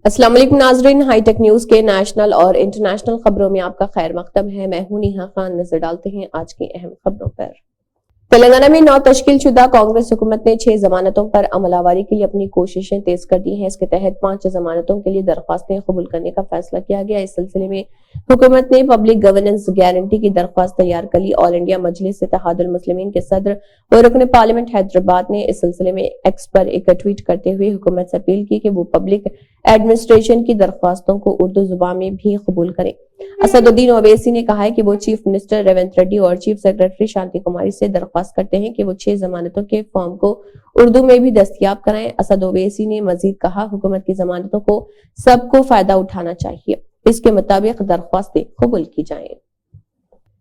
अस्सलाम वालेकुम नाजरीन, हाईटेक न्यूज के नेशनल और इंटरनेशनल खबरों में आपका खैर मकदम है। मैं हूं नेहा खान। नजर डालते हैं आज की अहम खबरों पर। तेलंगाना में नौ तश्कील शुदा कांग्रेस हुकूमत ने 6 जमानतों पर अमलावरी के लिए अपनी कोशिशें तेज कर दी हैं। इसके तहत 5 जमानतों के लिए दरख्वास्तें कबूल करने का फैसला किया गया। इस सिलसिले में हुकूमत ने पब्लिक गवर्नेंस गारंटी की दरख्वास्त तैयार कर ली। ऑल इंडिया मजलिस इत्तेहादुल मुस्लिमीन के सदर और रुकन पार्लियामेंट हैदराबाद ने इस सिलसिले में एक्स पर एक ट्वीट करते हुए हुकूमत से अपील की कि वो पब्लिक एडमिनिस्ट्रेशन की दरख्वास्तों को उर्दू जुबान में भी कबूल करें। असदुद्दीन ओवैसी ने कहा है कि वो चीफ मिनिस्टर रेवंत रेड्डी और चीफ सेक्रेटरी शांति कुमारी से दरख्वास्त करते हैं कि वो 6 जमानतों के फॉर्म को उर्दू में भी दस्तयाब कराएं। असद ओवैसी ने मजीद कहा, हुकूमत की जमानतों को सबको फायदा उठाना चाहिए, इसके मुताबिक दरख्वास्तें कबूल की जाएं।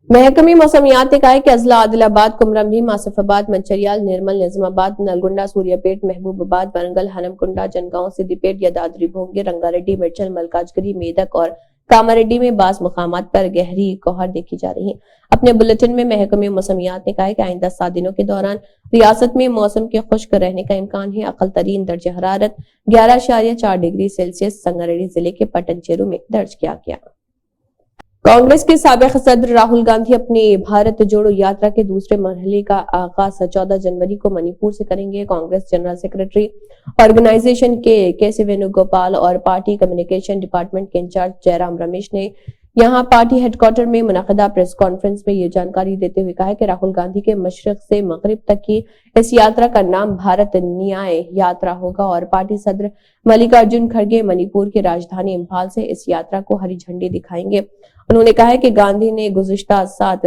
महकमे मौसमियात ने कहा है कि अजला, आदिलाबाद, कुमरमभीम, आसिफाबाद, मंचरियाल, निर्मल, निजामाबाद, नलगुंडा, सूर्यापेट, महबूबाबाद, वरंगल, हनमकुंडा, जनगांव, सिद्दीपेट, यादाद्री भोंगे, रंगारेड्डी, मिर्चल, मलकाजगिरी, मेदक और कामारेड्डी में बास मुकामात पर गहरी कोहर देखी जा रही है। अपने बुलेटिन में महकमे मौसमियात ने कहा है कि आइंदा 7 दिनों के दौरान रियासत में मौसम के खुश्क रहने का इम्कान है। अकल तरीन दर्ज हरारत 11.4 डिग्री सेल्सियस संगारेड्डी जिले के पटनचेरू में दर्ज किया गया। कांग्रेस के साबिक सदर राहुल गांधी अपनी भारत जोड़ो यात्रा के दूसरे मरहले का आगाज 14 जनवरी को मणिपुर से करेंगे। कांग्रेस जनरल सेक्रेटरी ऑर्गेनाइजेशन के सी वेणुगोपाल और पार्टी कम्युनिकेशन डिपार्टमेंट के इंचार्ज जयराम रमेश ने यहां पार्टी हेडक्वार्टर में मुनक़दा प्रेस कॉन्फ्रेंस में ये जानकारी देते हुए कहा कि राहुल गांधी के मशरिक से मगरिब तक की इस यात्रा का नाम भारत न्याय यात्रा होगा और पार्टी सदर मल्लिकार्जुन खड़गे मणिपुर की राजधानी इम्फाल से इस यात्रा को हरी झंडी दिखाएंगे। उन्होंने कहा है कि गांधी ने गुज़िश्ता 7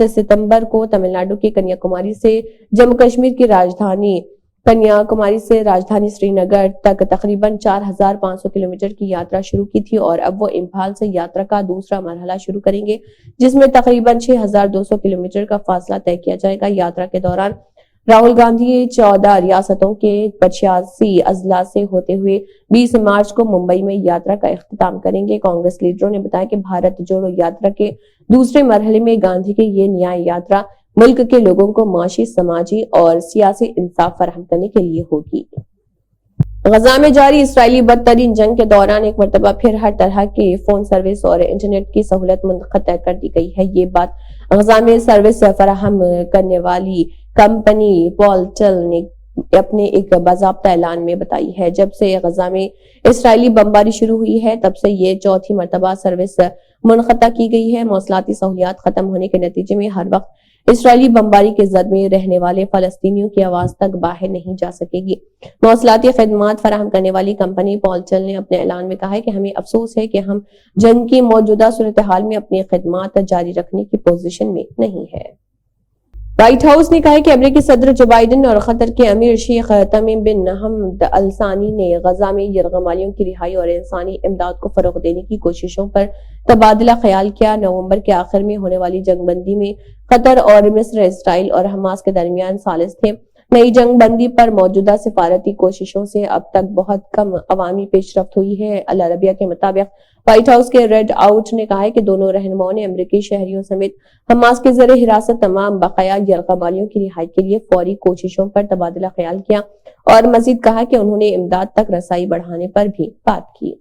सितंबर को तमिलनाडु की कन्याकुमारी से जम्मू कश्मीर की राजधानी कन्याकुमारी से राजधानी श्रीनगर तक तकरीबन 4500 किलोमीटर की यात्रा शुरू की थी और अब वो इम्फाल से यात्रा का दूसरा मरहला शुरू करेंगे, जिसमें तकरीबन 6200 किलोमीटर का फासला तय किया जाएगा। यात्रा के दौरान राहुल गांधी 14 रियासतों के 85 अजला से होते हुए 20 मार्च को मुंबई में यात्रा का इख्तिताम करेंगे। कांग्रेस लीडरों ने बताया कि भारत जोड़ो यात्रा के दूसरे मरहले में गांधी की ये न्याय यात्रा मुल्क के लोगों को माशी, समाजी और सियासी इंसाफ फराहम करने के लिए होगी। गजा में जारी इसराइली बदतरीन जंग के दौरान एक मरतबा फिर हर तरह की फोन सर्विस और इंटरनेट की सहूलत मुनक़ता कर दी गई है। ये बात गजा में सर्विस फराहम करने वाली कंपनी पॉलटेल ने अपने एक बाज़ाब्ता ऐलान में बताई है। जब से गजा में इसराइली बमबारी शुरू हुई है तब से ये चौथी मरतबा सर्विस मुनक़ता की गई है। मौसलाती सहूलियात खत्म होने के नतीजे में हर वक्त इसराइली बमबारी के जद में रहने वाले फलस्तीनियों की आवाज तक बाहर नहीं जा सकेगी। मौसलाती खिदमात फराहम करने वाली कंपनी पॉलटेल ने अपने ऐलान में कहा है कि हमें अफसोस है कि हम जंग की मौजूदा सूरत हाल में अपनी खिदमात जारी रखने की पोजीशन में नहीं है। व्हाइट हाउस ने कहा है कि अमेरिकी सदर जो बाइडेन और कतर के अमीर शेख तमीम बिन हमद अल सानी ने गजा में यरगमालियों की रिहाई और इंसानी इमदाद को फरोग देने की कोशिशों पर तबादला ख्याल किया। नवंबर के आखिर में होने वाली जंगबंदी में कतर और मिस्र, इसराइल और हमास के दरमियान सालिस थे। नई जंग बंदी पर मौजूदा सिफारती कोशिशों से अब तक बहुत कम अवामी पेशरफ्त हुई है। अल अरबिया के मुताबिक व्हाइट हाउस के रेड आउट ने कहा है कि दोनों रहनुमाओं ने अमेरिकी शहरियों समेत हमास के ज़रिए हिरासत तमाम बकाया यरगमालियों की रिहाई के लिए फौरी कोशिशों पर तबादला ख्याल किया और मजीद कहा कि उन्होंने इमदाद तक रसाई बढ़ाने पर भी बात की।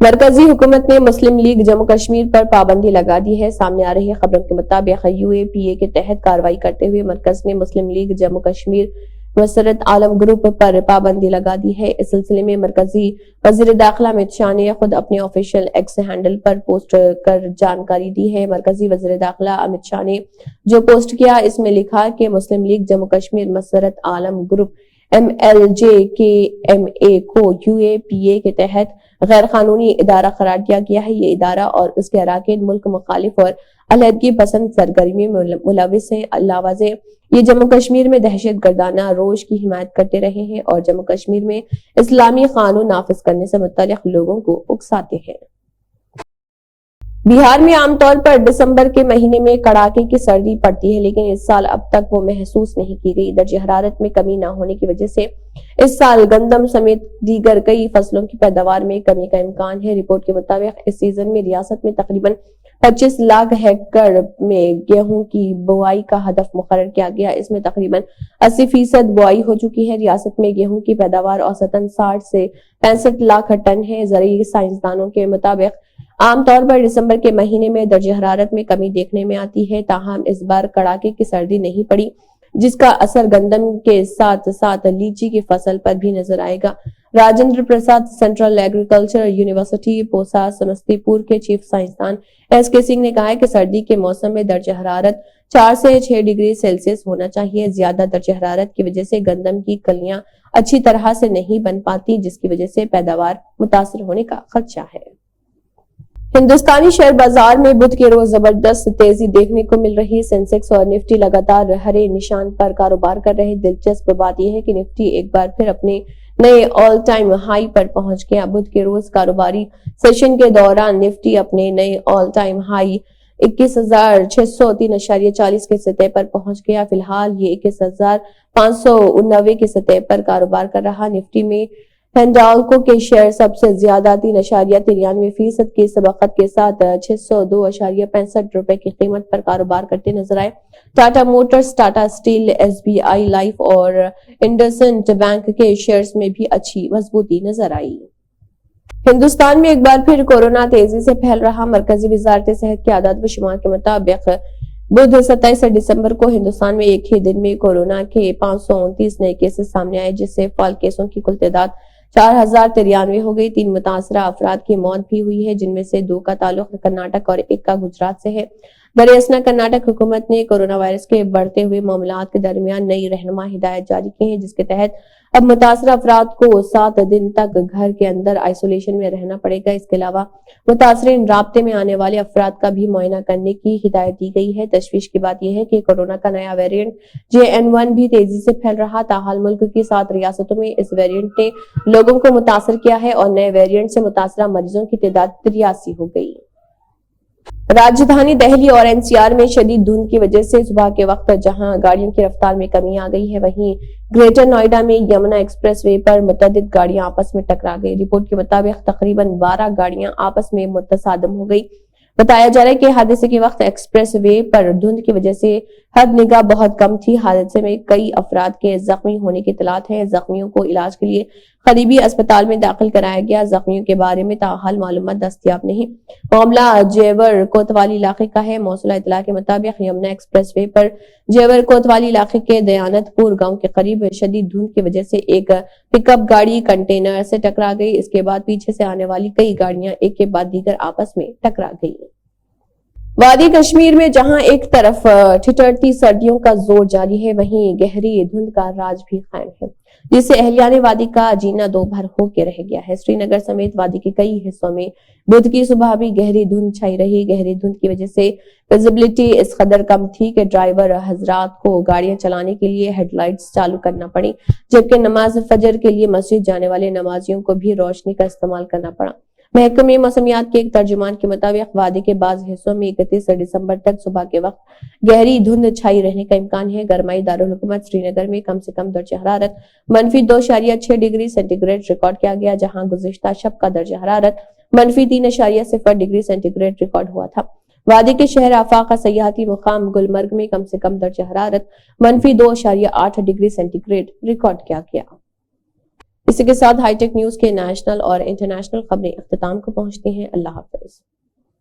मरकजी हुकूमत ने मुस्लिम लीग जम्मू कश्मीर पर पाबंदी लगा दी है। सामने आ रही खबरों के मुताबिक UAPA के तहत कार्रवाई करते हुए मरकज ने मुस्लिम लीग जम्मू कश्मीर मसरत आलम ग्रुप पर पाबंदी लगा दी है। इस सिलसिले में मरकजी वजीर दाखिला अमित शाह ने खुद अपने ऑफिशियल एक्स हैंडल पर पोस्ट कर जानकारी दी है। मरकजी वजीर दाखिला अमित शाह ने जो पोस्ट किया इसमें लिखा कि मुस्लिम लीग जम्मू कश्मीर मसरत आलम ग्रुप MLJKMA को UAPA के तहत गैर कानूनी इदारा करार दिया गया है। ये इदारा और उसके अराकीन मुल्क मुखालिफ और अलहदगी पसंद सरगर्मी में मुलविस है। अलावाज़े ये जम्मू कश्मीर में दहशत गर्दाना रोश की हिमायत करते रहे हैं और जम्मू कश्मीर में इस्लामी कानून नाफिज करने से मुतल्लिक लोगों को उकसाते हैं। बिहार में आमतौर पर दिसंबर के महीने में कड़ाके की सर्दी पड़ती है, लेकिन इस साल अब तक वो महसूस नहीं की गई। दर्जे हरारत में कमी न होने की वजह से इस साल गंदम समेत दीगर कई फसलों की पैदावार में कमी का इम्कान है। रिपोर्ट के मुताबिक इस सीजन में रियासत में तकरीबन 25 लाख हेक्टेयर में गेहूं की बुआई का हदफ मुकर्रर किया गया। इसमें तकरीबन 80% बुआई हो चुकी है। रियासत में गेहूं की पैदावार औसतन 60 से 65 लाख टन है। ज़रूरी साइंसदानों के मुताबिक आमतौर पर दिसंबर के महीने में दर्जे हरारत में कमी देखने में आती है, ताहम इस बार कड़ाके की सर्दी नहीं पड़ी, जिसका असर गंदम के साथ साथ लीची की फसल पर भी नजर आएगा। Rajendra Prasad central agriculture university पोसा समस्तीपुर के चीफ साइंसदान SK सिंह ने कहा है कि सर्दी के मौसम में दर्जे हरारत 4 से 6 डिग्री सेल्सियस होना चाहिए। ज्यादा दर्जे हरारत की वजह से गंदम की कलियां अच्छी तरह से नहीं बन पाती, जिसकी वजह से पैदावार मुतासर होने का खदशा है। हिंदुस्तानी शेयर बाजार में बुध के रोज जबरदस्त तेजी देखने को मिल रही। सेंसेक्स और निफ्टी लगातार हरे निशान पर कारोबार कर रहे। दिलचस्प बात यह है कि निफ्टी एक बार फिर अपने नए ऑल टाइम हाई पर पहुंच गया। बुध के रोज कारोबारी सेशन के दौरान निफ्टी अपने नए ऑल टाइम हाई 21,603.40 की सतह पर पहुंच गया। फिलहाल ये 21,589 की सतह पर कारोबार कर रहा। निफ्टी में हिंडाल्को के शेयर सबसे ज्यादा 3.93% की सबकत के साथ 602.65 रुपए की कीमत पर कारोबार करते नजर आए। Tata Motors, Tata steel, SBI life और इंडसइंड बैंक के शेयर्स में भी अच्छी मजबूती नजर आई। हिंदुस्तान में एक बार फिर कोरोना तेजी से फैल रहा। मरकजी वजारत सेहत के आदाद व शुमार के मुताबिक बुध 27 दिसंबर को हिंदुस्तान में एक ही दिन में कोरोना के 529 नए केसेस सामने आए, जिससे फाल केसों की कुल तादाद 4093 हो गई। 3 मुतासरा अफराद की मौत भी हुई है, जिनमें से 2 का ताल्लुक कर्नाटक और 1 का गुजरात से है। दरअसल कर्नाटक हुकूमत ने कोरोना वायरस के बढ़ते हुए मामलात के दरमियान नई रहनुमा हिदायत जारी की है, जिसके तहत अब मुतासरा अफराद को 7 दिन तक घर के अंदर आइसोलेशन में रहना पड़ेगा। इसके अलावा मुतासरीन राब्ते में आने वाले अफराद का भी मुआयना करने की हिदायत दी गई है। तशवीश की बात यह है कि कोरोना का नया वेरिएंट JN1 भी तेजी से फैल रहा। ताहाल मुल्क की 7 रियासतों में इस वेरिएंट ने लोगों को मुतासर किया है और नए वेरिएंट से मुतासरा मरीजों की तादाद 83 हो गई। राजधानी दिल्ली और NCR में शदीद धुंध की वजह से सुबह के वक्त जहां गाड़ियों की रफ्तार में कमी आ गई है, वहीं ग्रेटर नोएडा में यमुना एक्सप्रेसवे पर मुतअद्दिद गाड़ियां आपस में टकरा गई। रिपोर्ट के मुताबिक तकरीबन 12 गाड़ियां आपस में मुतसादम हो गई। बताया जा रहा है कि हादसे के वक्त एक्सप्रेसवे पर धुंध की वजह से हद निगाह बहुत कम थी। हादसे में कई अफराद के जख्मी होने की इत्तलात है। जख्मियों को इलाज के लिए करीबी अस्पताल में दाखिल कराया गया। जख्मियों के बारे में ताहाल मालूमात दस्तयाब नहीं। मामला जेवर कोतवाली इलाके का है। मौसूला इत्तला के मुताबिक यमुना एक्सप्रेसवे पर जेवर कोतवाली इलाके के दयानतपुर गांव के करीब शदीद धुंध की वजह से एक पिकअप गाड़ी कंटेनर से टकरा गई। इसके बाद पीछे से आने वाली कई गाड़ियां एक के बाद दीगर आपस में टकरा गई। वादी कश्मीर में जहां एक तरफ ठिठुरती सर्दियों का जोर जारी है, वहीं गहरी धुंध का राज भी कायम है, जिससे अहलियाने वादी का जीना दो भर होके रह गया है। श्रीनगर समेत वादी के कई हिस्सों में बुध की सुबह भी गहरी धुंध छाई रही। गहरी धुंध की वजह से विजिबिलिटी इस कदर कम थी कि ड्राइवर हजरात को गाड़ियां चलाने के लिए हेडलाइट्स चालू करना पड़ी, जबकि नमाज फजर के लिए मस्जिद जाने वाले नमाजियों को भी रोशनी का इस्तेमाल करना पड़ा। महकमे मौसमियात के एक तर्जुमान के मुताबिक वादी के बाज हिस्सों में 31 दिसंबर तक सुबह के वक्त गहरी धुंध छाई रहने का इम्कान है। गरमाई दारुल हुकूमत श्रीनगर में कम से कम दर्जा हरारत -2.6 डिग्री सेंटीग्रेड रिकॉर्ड किया गया, जहां गुज़िश्ता शब का दर्जा हरारत -3.0 डिग्री सेंटीग्रेड रिकॉर्ड हुआ था। वादी के शहर आफाका सयाहती मुकाम गुलमर्ग में कम से कम दर्जा हरारत -2.8 डिग्री सेंटीग्रेड रिकॉर्ड किया गया। इसी के साथ हाईटेक न्यूज के नेशनल और इंटरनेशनल खबरें इख्तिताम को पहुंचती हैं। अल्लाह हाफिज।